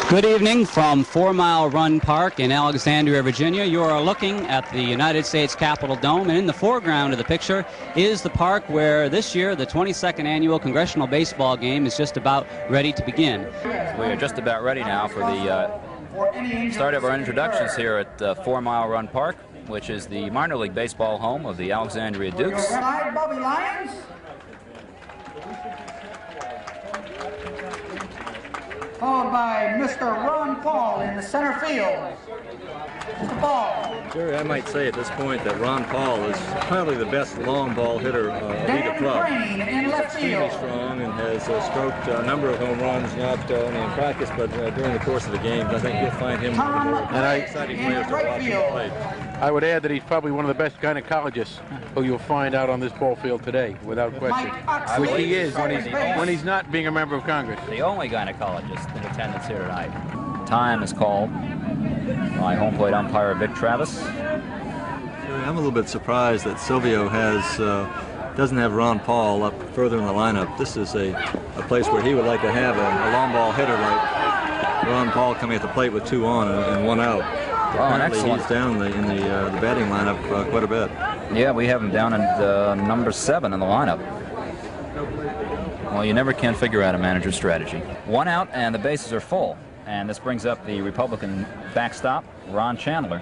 Good evening from 4 Mile Run Park in Alexandria, Virginia. You are looking at the United States Capitol Dome, and in the foreground of the picture is the park where this year the 22nd annual Congressional Baseball Game is just about ready to begin. We are just about ready now for the start of our introductions here at 4 Mile Run Park, which is the minor league baseball home of the Alexandria Dukes. Bobby Lyons. Followed by Mr. Ron Paul in the center field. Mr. Paul. Jerry, I might say at this point that Ron Paul is probably the best long ball hitter of either club. In left field. Extremely strong and has stroked a number of home runs, not only in practice but during the course of the games. I think you'll find him one of the more exciting players to watch him play. I would add that he's probably one of the best gynecologists who you'll find out on this ball field today, without question. Which he is when he's not being a member of Congress. The only gynecologist in attendance here tonight. Time is called by home plate umpire Vic Travis. I'm a little bit surprised that Silvio doesn't have Ron Paul up further in the lineup. This is a place where he would like to have a long ball hitter like Ron Paul coming at the plate with 2 on and 1 out. Apparently he's down in the batting lineup quite a bit. Yeah, we have him down at number 7 in the lineup. Well, you never can figure out a manager's strategy. 1 out and the bases are full. And this brings up the Republican backstop, Ron Chandler.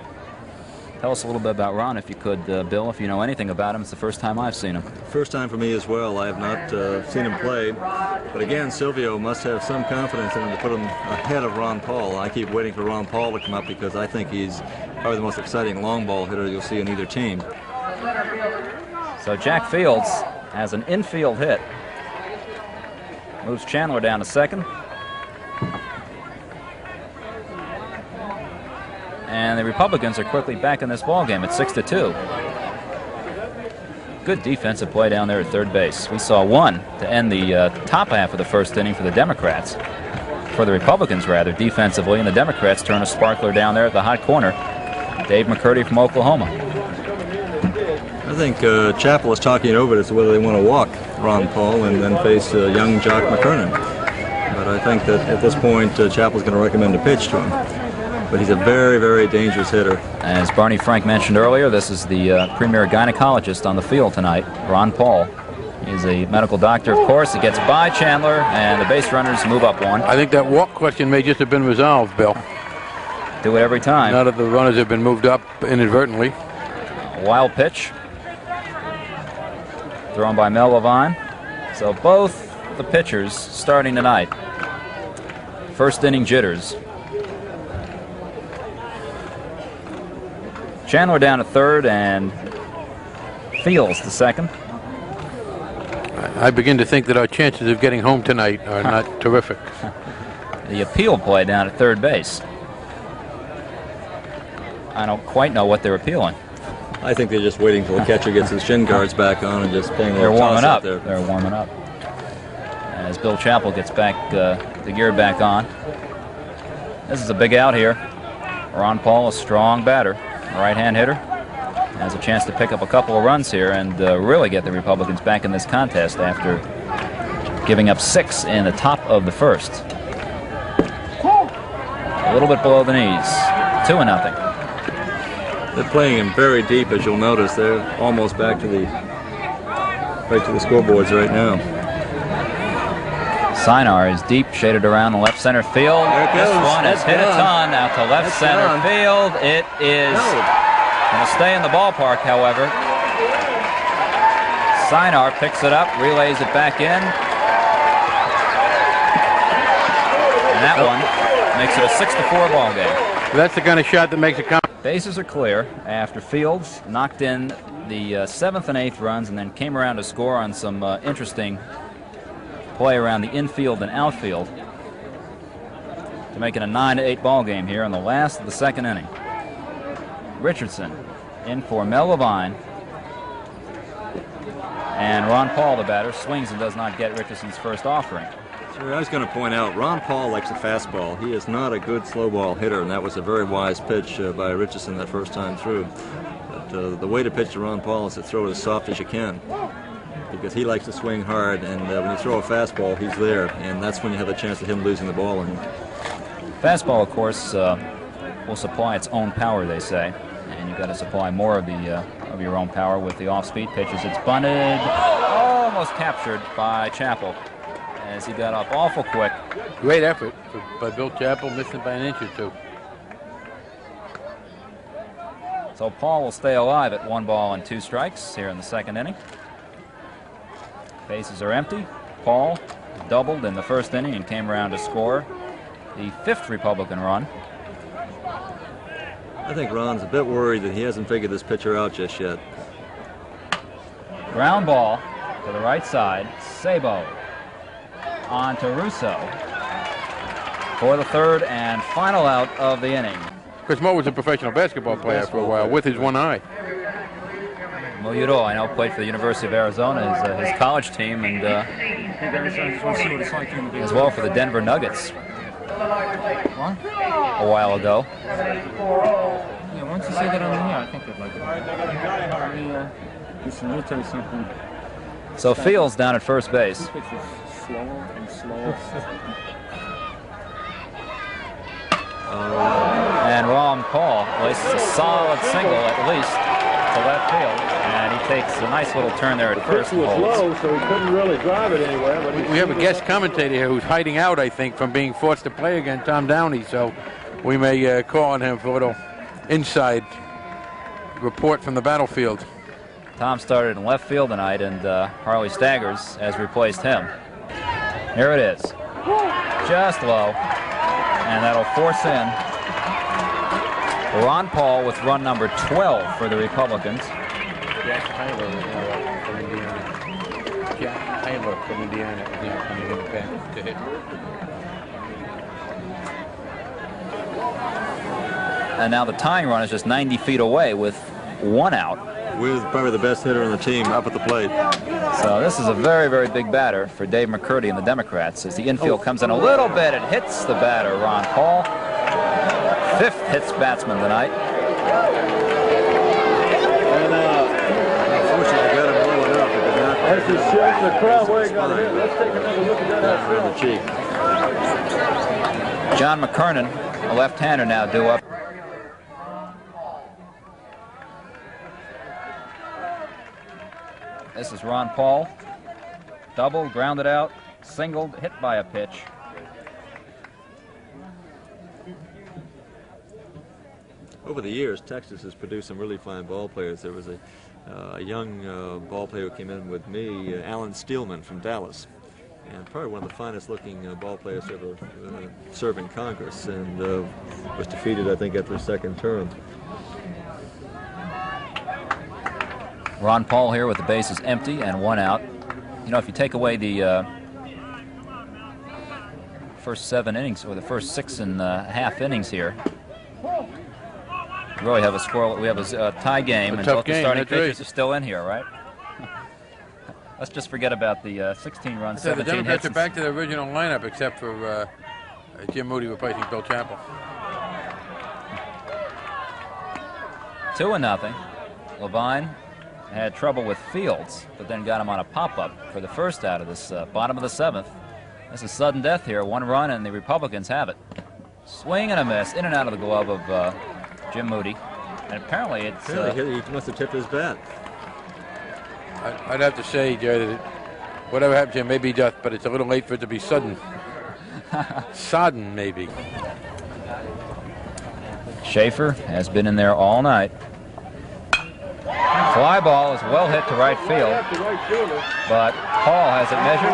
Tell us a little bit about Ron, if you could, Bill, if you know anything about him. It's the first time I've seen him. First time for me as well. I have not seen him play. But again, Silvio must have some confidence in him to put him ahead of Ron Paul. I keep waiting for Ron Paul to come up because I think he's probably the most exciting long ball hitter you'll see in either team. So Jack Fields has an infield hit. Moves Chandler down to second. And the Republicans are quickly back in this ball game at 6-2. Good defensive play down there at third base. We saw one to end the top half of the first inning for the Democrats. For the Republicans, rather, defensively, and the Democrats turn a sparkler down there at the hot corner. Dave McCurdy from Oklahoma. I think Chappell is talking it over as to whether they want to walk Ron Paul and then face young Jock McKernan. But I think that at this point, Chappell's going to recommend a pitch to him. But he's a very, very dangerous hitter. As Barney Frank mentioned earlier, this is the premier gynecologist on the field tonight, Ron Paul. He's a medical doctor, of course. He gets by Chandler, and the base runners move up 1. I think that walk question may just have been resolved, Bill. Do it every time. Now that the runners have been moved up inadvertently. A wild pitch. Thrown by Mel Levine. So both the pitchers starting tonight. First inning jitters. Chandler down to third and Fields to second. I begin to think that our chances of getting home tonight are not terrific. The appeal play down at third base. I don't quite know what they're appealing. I think they're just waiting till the catcher gets his shin guards back on and just playing a little toss warming up. There. They're warming up. As Bill Chappell gets back the gear back on. This is a big out here. Ron Paul, a strong batter. Right-hand hitter, has a chance to pick up a couple of runs here and really get the Republicans back in this contest after giving up 6 in the top of the first. A little bit below the knees, 2-0. They're playing him very deep, as you'll notice. They're almost back to the scoreboards right now. Sinar is deep, shaded around the left center field. This one has hit a ton out to left center field. It is going to stay in the ballpark, however. Sinar picks it up, relays it back in. And that one makes it a 6-4 ball game. That's the kind of shot that makes it count. Bases are clear after Fields knocked in the 7th and 8th runs and then came around to score on some interesting play around the infield and outfield to make it a 9-8 ball game here in the last of the second inning. Richardson in for Mel Levine, and Ron Paul, the batter, swings and does not get Richardson's first offering. Sir, I was going to point out, Ron Paul likes a fastball. He is not a good slow ball hitter, and that was a very wise pitch by Richardson that first time through. But the way to pitch to Ron Paul is to throw it as soft as you can. because he likes to swing hard, and when you throw a fastball, he's there, and that's when you have a chance of him losing the ball. And Fastball, of course, will supply its own power, they say, and you've got to supply more of your own power with the off-speed pitches. It's bunted, almost captured by Chappell as he got up awful quick. Great effort by Bill Chappell, missing by an inch or two. So Paul will stay alive at 1 ball and 2 strikes here in the 2nd inning. Bases are empty. Paul doubled in the 1st inning and came around to score the 5th Republican run. I think Ron's a bit worried that he hasn't figured this pitcher out just yet. Ground ball to the right side. Sabo on to Russo for the 3rd and final out of the inning. Chris Moe was a professional basketball player for a while with his one eye. Moyuro, I know, played for the University of Arizona, his college team, and as well for the Denver Nuggets a while ago. Yeah, once you say that on the air, I think they'd like it. Listen, let me tell you something. So Fields down at first base. This pitch is slower and slower. And Ron Paul places a solid single at least to left field, and he takes a nice little turn there at first. The pitch was low, so he couldn't really drive it anywhere. But We have a guest commentator here who's hiding out, I think, from being forced to play again, Tom Downey, so we may call on him for a little inside report from the battlefield. Tom started in left field tonight, and Harley Staggers has replaced him. Here it is. Just low, and that'll force in Ron Paul with run number 12 for the Republicans. Jack Tyler from Indiana. Jack Tyler from Indiana is now coming in back to hit. And now the tying run is just 90 feet away with 1 out. With probably the best hitter on the team up at the plate. So this is a very, very big batter for Dave McCurdy and the Democrats as the infield comes in a little bit and hits the batter, Ron Paul. 5th hits batsman tonight. And unfortunately, got him low enough. It did not. as he shows the crowd where he got hit. Let's take another look at that Around the outfield. cheek. John McKernan, a left-hander now due up. This is Ron Paul. Double, grounded out, singled, hit by a pitch. Over the years, Texas has produced some really fine ball players. There was a young ball player who came in with me, Alan Steelman from Dallas, and probably one of the finest looking ball players to ever serve in Congress, and was defeated, I think, after his 2nd term. Ron Paul here with the bases empty and 1 out. You know, if you take away the first 7 innings, or the first 6.5 innings here, we really have a score. We have a tie game, and both the starting pitchers are still in here, right? Let's just forget about the 16 runs, So the 17 Democrats hits. are back to the original lineup, except for Jim Moody replacing Bill Chappell. 2-0. Levine had trouble with Fields, but then got him on a pop-up for the first out of this bottom of the 7th. This is sudden death here. 1 run, and the Republicans have it. Swing and a miss, in and out of the glove of Jim Moody. And apparently it's... Apparently he must have tipped his bat. I'd have to say, Jerry, that whatever happened to him may be death, but it's a little late for it to be sudden. Sodden, maybe. Schaefer has been in there all night. Fly ball is well hit to right field, but Paul has it measured,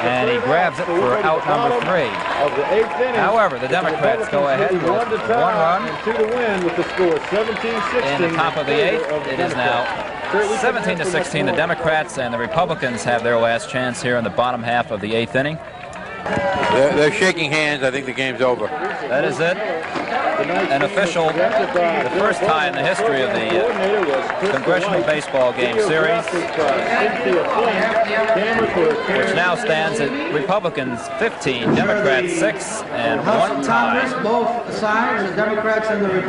and he grabs it for out number 3. However, the Democrats go ahead with 1 run in the top of the 8th. It is now 17-16. The Democrats and the Republicans have their last chance here in the bottom half of the 8th inning. They're shaking hands. I think the game's over. That is it. An official, the first tie in the history of the Congressional Baseball Game series, which now stands at Republicans 15, Democrats 6, and 1 tie. Both sides, the Democrats and the Republicans.